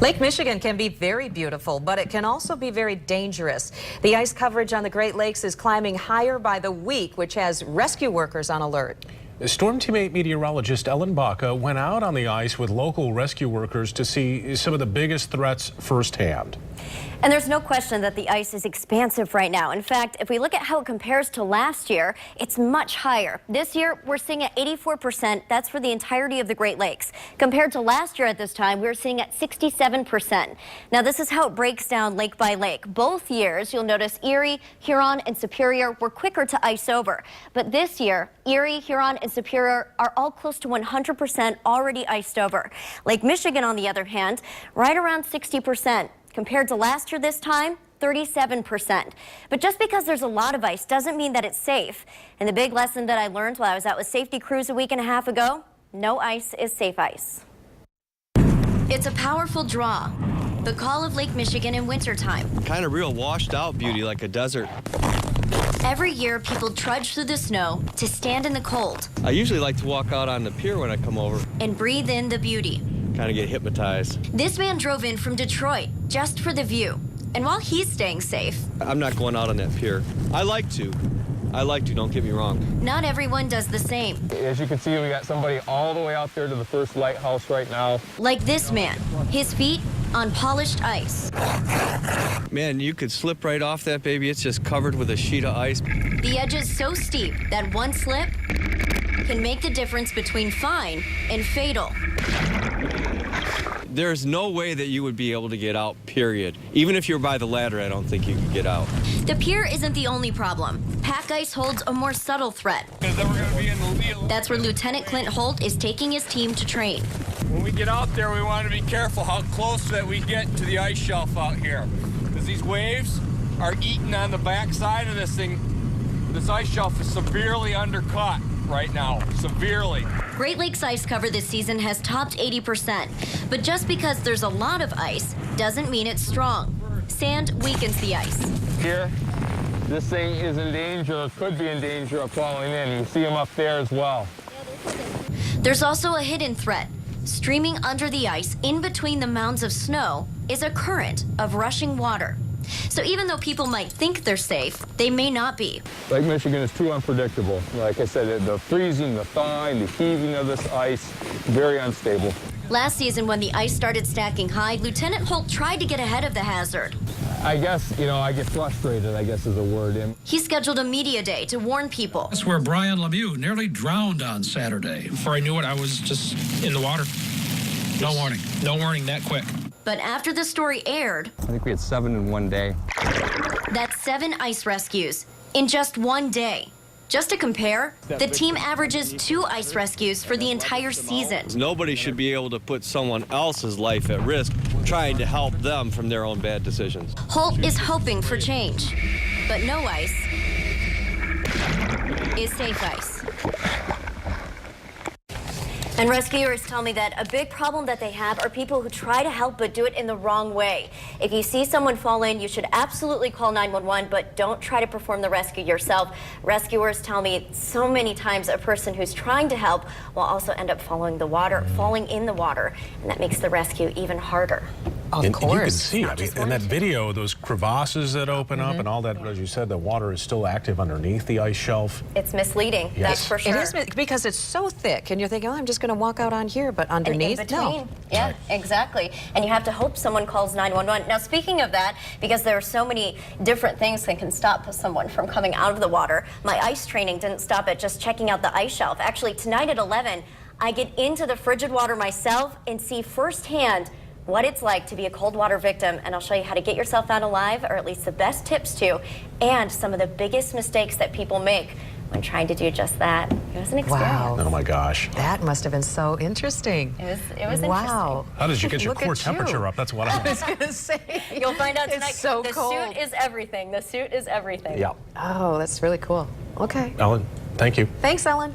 Lake Michigan can be very beautiful, but it can also be very dangerous. The ice coverage on the Great Lakes is climbing higher by the week, which has rescue workers on alert. Storm Team 8 meteorologist Ellen Baca went out on the ice with local rescue workers to see some of the biggest threats firsthand. And there's no question that the ice is expansive right now. In fact, if we look at how it compares to last year, it's much higher. This year, we're seeing at 84%. That's for the entirety of the Great Lakes. Compared to last year at this time, we were seeing at 67%. Now, this is how it breaks down lake by lake. Both years, you'll notice Erie, Huron, and Superior were quicker to ice over. But this year, Erie, Huron, and Superior are all close to 100% already iced over. Lake Michigan, on the other hand, right around 60%. Compared to last year this time, 37%. But just because there's a lot of ice doesn't mean that it's safe. And the big lesson that I learned while I was out with safety crews a week and a half ago, no ice is safe ice. It's a powerful draw. The call of Lake Michigan in wintertime. Kind of real washed out beauty, like a desert. Every year, people trudge through the snow to stand in the cold. I usually like to walk out on the pier when I come over. And breathe in the beauty. Kind of get hypnotized. This man drove in from Detroit just for the view. And while he's staying safe, I'm not going out on that pier. I like to, don't get me wrong. Not everyone does the same. As you can see, we got somebody all the way out there to the first lighthouse right now. Like this man, his feet on polished ice. Man, you could slip right off that baby. It's just covered with a sheet of ice. The edge is so steep that one slip can make the difference between fine and fatal. There's no way that you would be able to get out, period. Even if you're by the ladder, I don't think you could get out. The pier isn't the only problem. Pack ice holds a more subtle threat. That's where Lieutenant Clint Holt is taking his team to train. When we get out there, we want to be careful how close that we get to the ice shelf out here. Because these waves are eating on the back side of this thing. This ice shelf is severely undercut right now, severely. Great Lakes ice cover this season has topped 80%. But just because there's a lot of ice doesn't mean it's strong. Sand weakens the ice. Here, this thing is in danger, could be in danger of falling in. You see them up there as well. There's also a hidden threat. Streaming under the ice in between the mounds of snow is a current of rushing water. So even though people might think they're safe, they may not be. Lake Michigan is too unpredictable. Like I said, the freezing, the thawing, the heaving of this ice, very unstable. Last season, when the ice started stacking high, Lieutenant Holt tried to get ahead of the hazard. I guess, I get frustrated, I guess is a word. He scheduled a media day to warn people. That's where Brian Lemieux nearly drowned on Saturday. Before I knew it, I was just in the water. No warning. No warning that quick. But after the story aired, I think we had 7 in one day. That's 7 ice rescues in just one day. Just to compare, the team averages 2 ice rescues for the entire season. Nobody should be able to put someone else's life at risk trying to help them from their own bad decisions. Holt is hoping for change, but no ice is safe ice. And rescuers tell me that a big problem that they have are people who try to help but do it in the wrong way. If you see someone fall in, you should absolutely call 911, but don't try to perform the rescue yourself. Rescuers tell me so many times a person who's trying to help will also end up falling in the water, and that makes the rescue even harder. Of course. You can see, I mean, in that video, those crevasses that open up and all that, as you said, the water is still active underneath the ice shelf. It's misleading, that's for sure. It is because it's so thick, and you're thinking, oh, I'm just going to walk out on here, but underneath, in between. no. Yeah, Right. exactly. And you have to hope someone calls 911. Now, speaking of that, because there are so many different things that can stop someone from coming out of the water, my ice training didn't stop at just checking out the ice shelf. Actually, tonight at 11, I get into the frigid water myself and see firsthand what it's like to be a cold water victim, and I'll show you how to get yourself out alive, or at least the best tips to, and some of the biggest mistakes that people make when trying to do just that. It was an experience. Wow. Oh my gosh. That must have been so interesting. It was wow. interesting. How did you get your Look core at you. temperature up? That's what I was going to say. You'll find out tonight. It's so the cold. suit is everything. The suit is everything. Yeah. Oh, that's really cool. Okay. Ellen, thank you. Thanks, Ellen.